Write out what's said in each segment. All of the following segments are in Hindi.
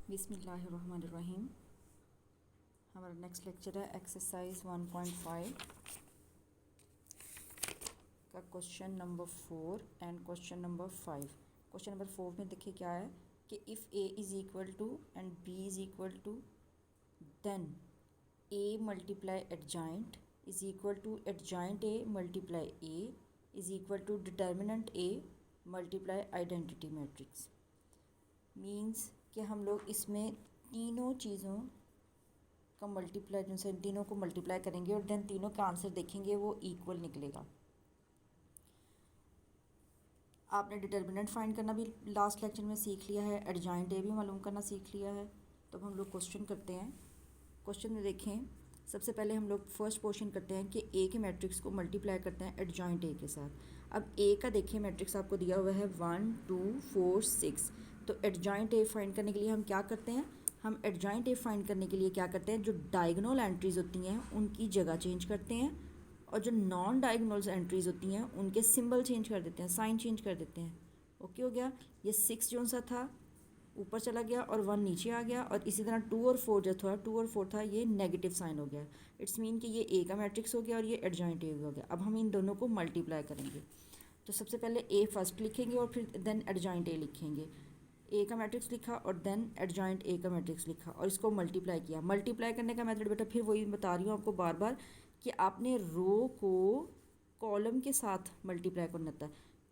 बिस्मिल्लाहिर्रहमानिर्रहीम। हमारा नेक्स्ट लेक्चर है एक्सरसाइज 1.5 का question number 4 and question number 5। Question number 4 में देखिए क्या है कि if A is equal to and B is equal to then A multiply adjoint is equal to adjoint A multiply A is equal to determinant A multiply identity matrix. Means कि हम लोग इसमें तीनों चीज़ों का मल्टीप्लाई, जैसे तीनों को मल्टीप्लाई करेंगे और देन तीनों का आंसर देखेंगे, वो इक्वल निकलेगा। आपने डिटर्मिनेंट फाइंड करना भी लास्ट लेक्चर में सीख लिया है, एडजॉइंट ए भी मालूम करना सीख लिया है। तो अब हम लोग क्वेश्चन करते हैं। क्वेश्चन में देखें, सबसे पहले हम लोग फर्स्ट क्वेश्चन करते हैं कि ए के मैट्रिक्स को मल्टीप्लाई करते हैं एडजॉइंट ए के साथ। अब ए का देखिए मैट्रिक्स आपको दिया हुआ है 1 2 4 6। तो एडजॉइंट ए फाइंड करने के लिए हम क्या करते हैं, हम एडजॉइंट ए फाइंड करने के लिए क्या करते हैं, जो डायगोनल एंट्रीज़ होती हैं उनकी जगह चेंज करते हैं और जो नॉन डायगोनल एंट्रीज़ होती हैं उनके सिंबल चेंज कर देते हैं, साइन चेंज कर देते हैं। ओके हो गया। ये 6 जो सा था ऊपर चला गया और 1 नीचे आ गया, और इसी तरह 2 और 4 जो था 2 और 4 था ये नेगेटिव साइन हो गया। इट्स मीन कि ये ए का मैट्रिक्स हो गया और ये एडजॉइंट ए हो गया। अब हम इन दोनों को मल्टीप्लाई करेंगे। तो सबसे पहले ए फर्स्ट लिखेंगे और फिर देन एडजॉइंट ए लिखेंगे। ए का मैट्रिक्स लिखा और देन एडजॉइंट ए का मैट्रिक्स लिखा और इसको मल्टीप्लाई किया। मल्टीप्लाई करने का मेथड बेटा फिर वही बता रही हूँ आपको बार बार कि आपने रो को कॉलम के साथ मल्टीप्लाई करना था।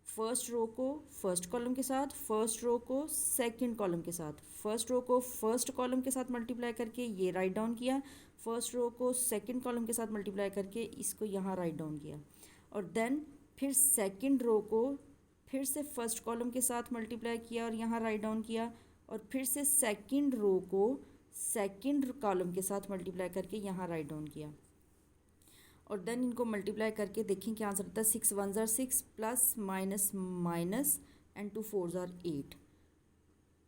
फर्स्ट रो को फर्स्ट कॉलम के साथ, फर्स्ट रो को सेकंड कॉलम के साथ, फर्स्ट रो को फर्स्ट कॉलम के साथ मल्टीप्लाई करके ये राइट डाउन किया, फर्स्ट रो को सेकंड कॉलम के साथ मल्टीप्लाई करके इसको यहाँ राइट डाउन किया, और देन फिर सेकंड रो को फिर से फर्स्ट कॉलम के साथ मल्टीप्लाई किया और यहाँ राइट डाउन किया, और फिर से सेकंड रो को सेकंड कॉलम के साथ मल्टीप्लाई करके यहाँ राइट डाउन किया, और देन इनको मल्टीप्लाई करके देखें क्या आंसर आता है। 6 1 6 plus minus minus and 2 4 8,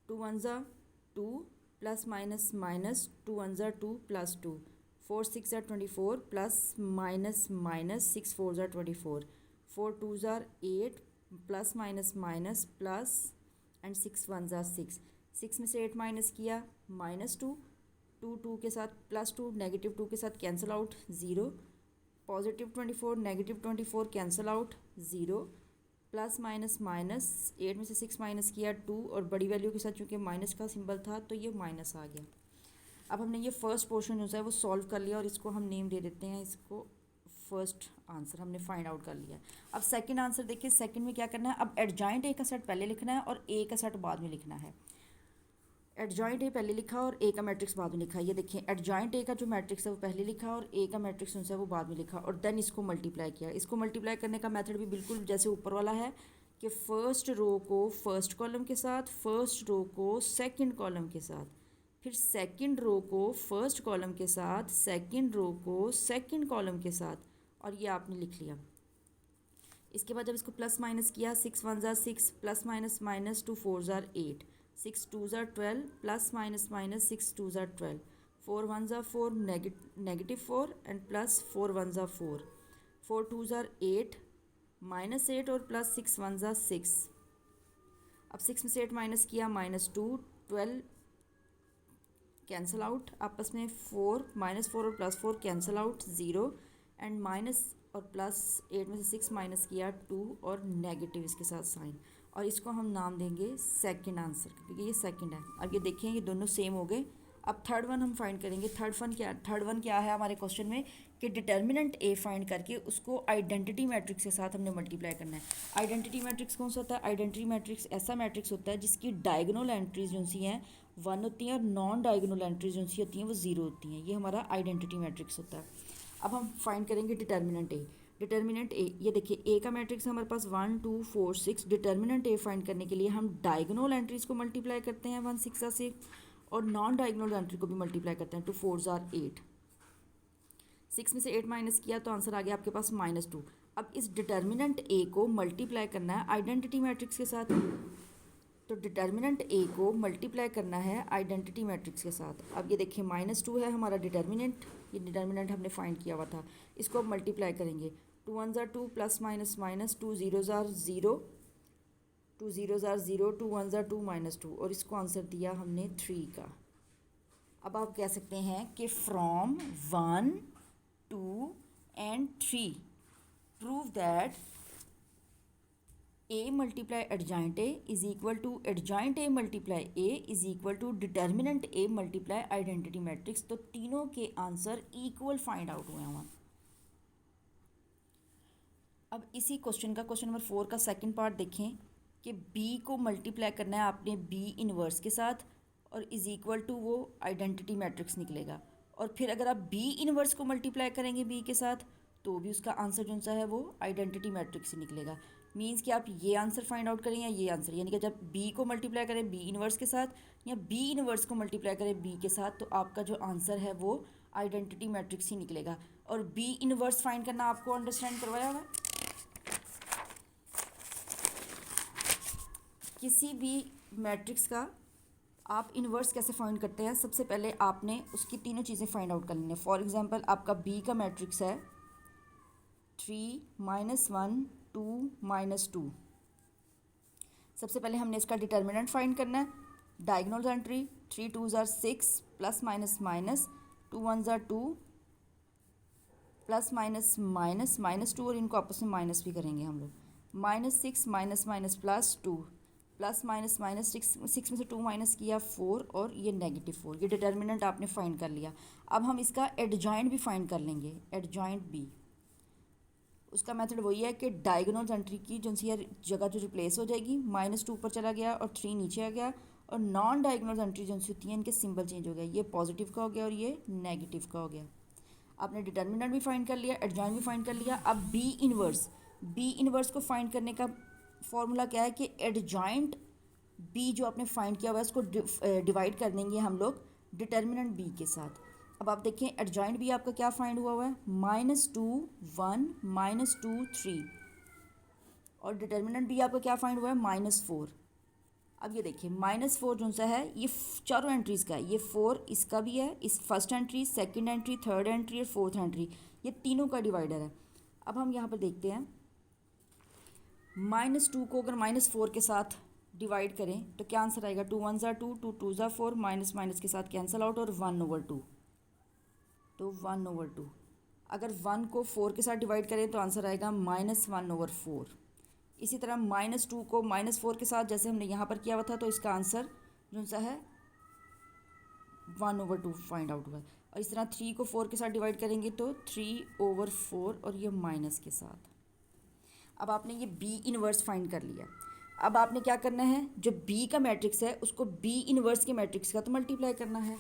2 1 2 plus minus minus 2 1 2 plus 2, 4 6 24 plus minus minus 6 4 24, 4 2 8 plus minus minus plus and 6 1 6, 6 में से 8 माइनस किया -2, 2 2 के साथ +2, -2 के साथ cancel out 0, +24 -24 cancel out 0, plus minus minus 8 में से 6 माइनस किया 2, और बड़ी वैल्यू के साथ चूँकि माइनस का सिंबल था तो ये माइनस आ गया। अब हमने ये फर्स्ट पोर्शन जो है वो सॉल्व कर लिया और इसको हम नेम दे देते हैं, इसको फर्स्ट आंसर हमने फाइंड आउट कर लिया। अब सेकंड आंसर देखिए, सेकंड में क्या करना है, अब एडजॉइंट ए का सेट पहले लिखना है और ए का सेट बाद में लिखना है। एडजॉइंट ए पहले लिखा और ए का मैट्रिक्स बाद में लिखा। ये देखिए एडजॉइंट ए का जो मैट्रिक्स है वो पहले लिखा और ए का मैट्रिक्स उनसे वो बाद में लिखा, और देन इसको मल्टीप्लाई किया। इसको मल्टीप्लाई करने का मेथड भी बिल्कुल जैसे ऊपर वाला है कि फर्स्ट रो को फर्स्ट कॉलम के साथ, फर्स्ट रो को सेकंड कॉलम के साथ, फिर सेकंड रो को फर्स्ट कॉलम के साथ, सेकंड रो को सेकंड कॉलम के साथ, और ये आपने लिख लिया। इसके बाद जब इसको प्लस माइनस किया, 6 1 6 plus minus minus 2 4 8, 6 2 12 plus minus minus 6 2 12, 4 1 4 -4 and plus 4 1 4, 4 2 8 -8 और प्लस 6 1 6। अब 6 में से 8 माइनस किया -2, 12 कैंसिल आउट आपस में, 4 -4 और +4 कैंसिल आउट 0, एंड माइनस और प्लस 8 में से 6 माइनस किया 2 और नेगेटिव इसके साथ साइन, और इसको हम नाम देंगे सेकंड आंसर क्योंकि ये सेकंड है। अब ये देखें ये दोनों सेम हो गए। अब थर्ड वन हम फाइंड करेंगे। थर्ड वन क्या है हमारे क्वेश्चन में कि डिटर्मिनेंट ए फाइंड करके उसको आइडेंटिटी मैट्रिक्स के साथ हमने मल्टीप्लाई करना है। आइडेंटिटी मैट्रिक्स कौन सा होता है, आइडेंटिटी मैट्रिक्स ऐसा मैट्रिक्स होता है जिसकी डायगोनल एंट्रीज जो सी हैं 1 होती हैं और नॉन डायगोनल एंट्रीज जो सी होती हैं वो 0 होती हैं। ये हमारा आइडेंटिटी मैट्रिक्स होता है। अब हम फाइंड करेंगे डिटर्मिनेंट ए। डिटर्मिनेंट ए, ये देखिए ए का मैट्रिक्स हमारे पास 1 2 4 6। डिटर्मिनेंट ए फाइंड करने के लिए हम डायगोनल एंट्रीज को मल्टीप्लाई करते हैं 1 6 से, और नॉन डायगोनल एंट्री को भी मल्टीप्लाई करते हैं 2 4 8। 6 में से 8 माइनस किया तो आंसर आ गया आपके पास -2। अब इस डिटर्मिनेंट ए को मल्टीप्लाई करना है आइडेंटिटी मैट्रिक्स के साथ, तो डिटर्मिनेंट ए को मल्टीप्लाई करना है आइडेंटिटी मैट्रिक्स के साथ। अब ये देखिए -2 है हमारा डिटर्मिनेंट, ये डिटर्मिनेंट हमने फाइंड किया हुआ था, इसको अब मल्टीप्लाई करेंगे। 2 1 2 plus minus minus 2 0 0, 2 zeros are zero, 2 1 ज़ार 2 -2 और इसको आंसर दिया हमने 3 का। अब आप कह सकते हैं कि from 1 2 and 3 prove that A multiply adjoint A is equal to adjoint A multiply A is equal to determinant A multiply identity matrix. तो तीनों के आंसर इक्वल फाइंड आउट हुए हैं। अब इसी क्वेश्चन का क्वेश्चन नंबर 4 का सेकंड पार्ट देखें कि B को मल्टीप्लाई करना है आपने B इनवर्स के साथ और इज इक्वल टू वो आइडेंटिटी मैट्रिक्स निकलेगा। और फिर अगर आप B इनवर्स को मल्टीप्लाई करेंगे B के साथ तो भी उसका आंसर जो सा है वो आइडेंटिटी मैट्रिक्स ही निकलेगा। मीन्स कि आप ये आंसर फाइंड आउट करें या ये आंसर, यानी कि जब B को मल्टीप्लाई करें B इनवर्स के साथ या B इनवर्स को मल्टीप्लाई करें B के साथ तो आपका जो आंसर है वो आइडेंटिटी मैट्रिक्स ही निकलेगा। और B इनवर्स फाइंड करना आपको अंडरस्टैंड करवाया हुआ है। किसी भी मैट्रिक्स का आप इन्वर्स कैसे फाइंड करते हैं, सबसे पहले आपने उसकी तीनों चीज़ें फाइंड आउट करनी है। फॉर एग्जांपल आपका बी का मैट्रिक्स है 3 -1 2 -2। सबसे पहले हमने इसका डिटर्मिनेंट फाइंड करना है। डायगोनल एंट्री 3 2 ज़ार 6 प्लस माइनस माइनस 2 1 ज़ार 2 प्लस माइनस माइनस -2 और इनको आपस में माइनस भी करेंगे हम लोग। -6 minus minus plus 2 plus minus minus 6 में से 2 माइनस किया 4 और ये -4। ये डिटर्मिनेंट आपने फाइंड कर लिया। अब हम इसका एडजॉइंट भी फाइंड कर लेंगे। एडजॉइंट बी उसका मेथड वही है कि डायगोनल एंट्री की जो सी जगह जो रिप्लेस हो जाएगी, -2 ऊपर चला गया और 3 नीचे आ गया, और नॉन डायगोनल एंट्री जो सी होती है इनके सिंबल चेंज हो गया। ये पॉजिटिव का हो गया और ये नेगेटिव का हो गया। आपने डिटर्मिनेंट भी फाइंड कर लिया, एडजॉइंट भी फाइंड कर लिया। अब बी इनवर्स को फाइंड करने का फॉर्मूला क्या है कि एडजॉइंट बी जो आपने फाइंड किया हुआ है उसको डिवाइड कर देंगे हम लोग डिटर्मिनेंट बी के साथ। अब आप देखें एडजॉइंट बी आपका क्या फाइंड हुआ है, -2 1 -2 3 और डिटर्मिनेंट बी आपका क्या फाइंड हुआ है, -4। अब ये देखिए -4 जो सा है ये चारों एंट्रीज़ का है। ये 4 इसका भी है, इस first entry, second entry, third entry और फोर्थ एंट्री, ये तीनों का डिवाइडर है। अब हम यहाँ पर देखते हैं -2 को अगर -4 के साथ डिवाइड करें तो क्या आंसर आएगा, 2 1 ज़ार 2 2 2 ज़ार 4 माइनस माइनस के साथ कैंसिल आउट और 1/2। तो 1/2 अगर 1 को 4 के साथ डिवाइड करें तो आंसर आएगा -1/4। इसी तरह -2 को -4 के साथ जैसे हमने यहाँ पर किया हुआ था तो इसका आंसर जो सा है 1/2 फाइंड आउट हुआ है। और इस तरह 3 को 4 के साथ डिवाइड करेंगे तो 3/4 और ये माइनस के साथ। अब आपने ये बी इनवर्स फाइंड कर लिया। अब आपने क्या करना है, जो बी का मैट्रिक्स है उसको बी इनवर्स के मैट्रिक्स का तो मल्टीप्लाई करना है।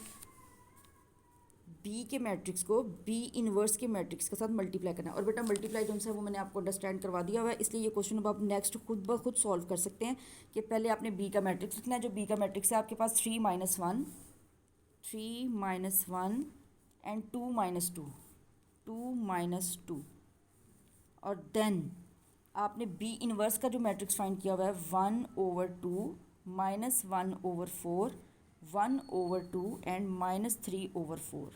बी के मैट्रिक्स को बी इनवर्स के मैट्रिक्स के साथ मल्टीप्लाई करना है। और बेटा मल्टीप्लाई जो है वो मैंने आपको अंडरस्टैंड करवा दिया हुआ है, इसलिए ये क्वेश्चन अब आप नेक्स्ट खुद ब खुद सॉल्व कर सकते हैं कि पहले आपने बी का मैट्रिक्स लिखना है। जो बी का मैट्रिक्स है आपके पास 3 -1 एंड 2 -2 और देन आपने बी इनवर्स का जो मैट्रिक्स फाइंड किया हुआ है 1/2 -1/4 1/2 एंड -3/4।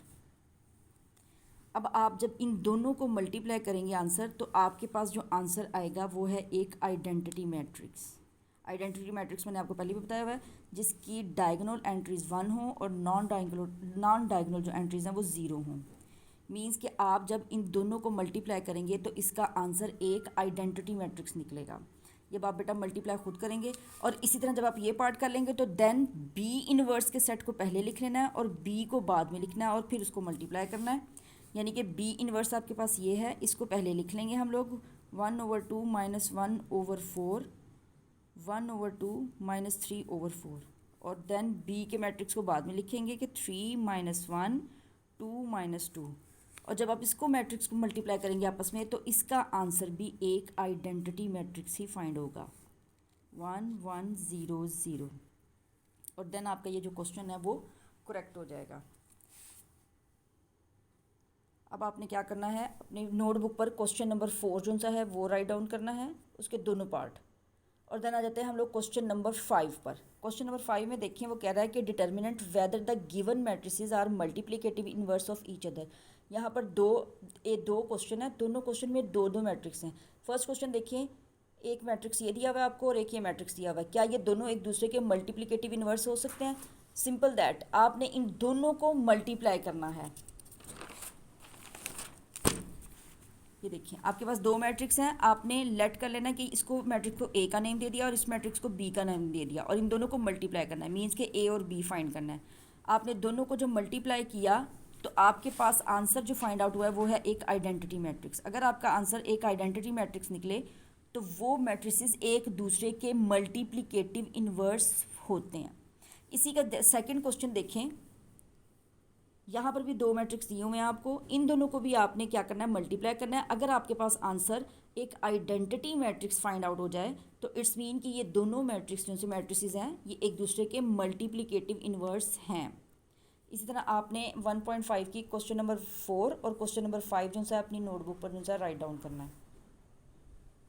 अब आप जब इन दोनों को मल्टीप्लाई करेंगे आंसर तो आपके पास जो आंसर आएगा वो है एक आइडेंटिटी मैट्रिक्स। आइडेंटिटी मैट्रिक्स मैंने आपको पहले भी बताया हुआ है जिसकी डायगोनल एंट्रीज़ 1 हो और नॉन डायगोनल जो एंट्रीज़ हैं वो 0 हों। मीन्स कि आप जब इन दोनों को मल्टीप्लाई करेंगे तो इसका आंसर एक आइडेंटिटी मैट्रिक्स निकलेगा। जब आप बेटा मल्टीप्लाई खुद करेंगे और इसी तरह जब आप ये पार्ट कर लेंगे तो देन बी इनवर्स के सेट को पहले लिख लेना है और बी को बाद में लिखना है और फिर उसको मल्टीप्लाई करना है। यानी कि बी इनवर्स आपके पास ये है, इसको पहले लिख लेंगे हम लोग 1/2 -1/4 1/2 -3/4 और देन बी के मैट्रिक्स को बाद में लिखेंगे कि 3 -1 2 -2 और जब आप इसको मैट्रिक्स को मल्टीप्लाई करेंगे आपस में तो इसका आंसर भी एक आइडेंटिटी मैट्रिक्स ही फाइंड होगा 1 1 0 0 और देन आपका ये जो क्वेश्चन है वो करेक्ट हो जाएगा। अब आपने क्या करना है, अपनी नोटबुक पर क्वेश्चन नंबर 4 जो सा है वो राइट डाउन करना है, उसके दोनों पार्ट। और देन आ जाते हैं हम लोग क्वेश्चन नंबर 5 पर। क्वेश्चन नंबर 5 में देखिए वो कह रहा है कि determinant whether the given matrices are multiplicative inverse of each other. यहाँ पर दो क्वेश्चन है, दोनों क्वेश्चन में दो मैट्रिक्स हैं। फर्स्ट क्वेश्चन देखिए एक मैट्रिक्स ये दिया हुआ है आपको और एक ये मैट्रिक्स दिया हुआ है, क्या ये दोनों एक दूसरे के मल्टीप्लिकेटिव इन्वर्स हो सकते हैं? सिंपल दैट, आपने इन दोनों को मल्टीप्लाई करना है। ये देखिए आपके पास दो मैट्रिक्स हैं, आपने लेट कर लेना कि इसको मैट्रिक्स को ए का नेम दे दिया और इस मैट्रिक्स को बी का नेम दे दिया और इन दोनों को मल्टीप्लाई करना है, मीन्स के ए और बी फाइंड करना है। आपने दोनों को जो मल्टीप्लाई किया तो आपके पास आंसर जो फाइंड आउट हुआ है वो है एक आइडेंटिटी मैट्रिक्स। अगर आपका आंसर एक आइडेंटिटी मैट्रिक्स निकले तो वो मैट्रिसेस एक दूसरे के मल्टीप्लिकेटिव इन्वर्स होते हैं। इसी का सेकंड क्वेश्चन देखें, यहाँ पर भी दो मैट्रिक्स दिए हुए हैं आपको, इन दोनों को भी आपने क्या करना है, मल्टीप्लाई करना है। अगर आपके पास आंसर एक आइडेंटिटी मैट्रिक्स फाइंड आउट हो जाए तो इट्स मीन कि ये दोनों मैट्रिक्स जो से मैट्रिसेस हैं ये एक दूसरे के मल्टीप्लिकेटिव इन्वर्स हैं। इसी तरह आपने 1.5 की क्वेश्चन नंबर 4 और क्वेश्चन नंबर 5 जो है अपनी नोटबुक पर जो है राइट डाउन करना है।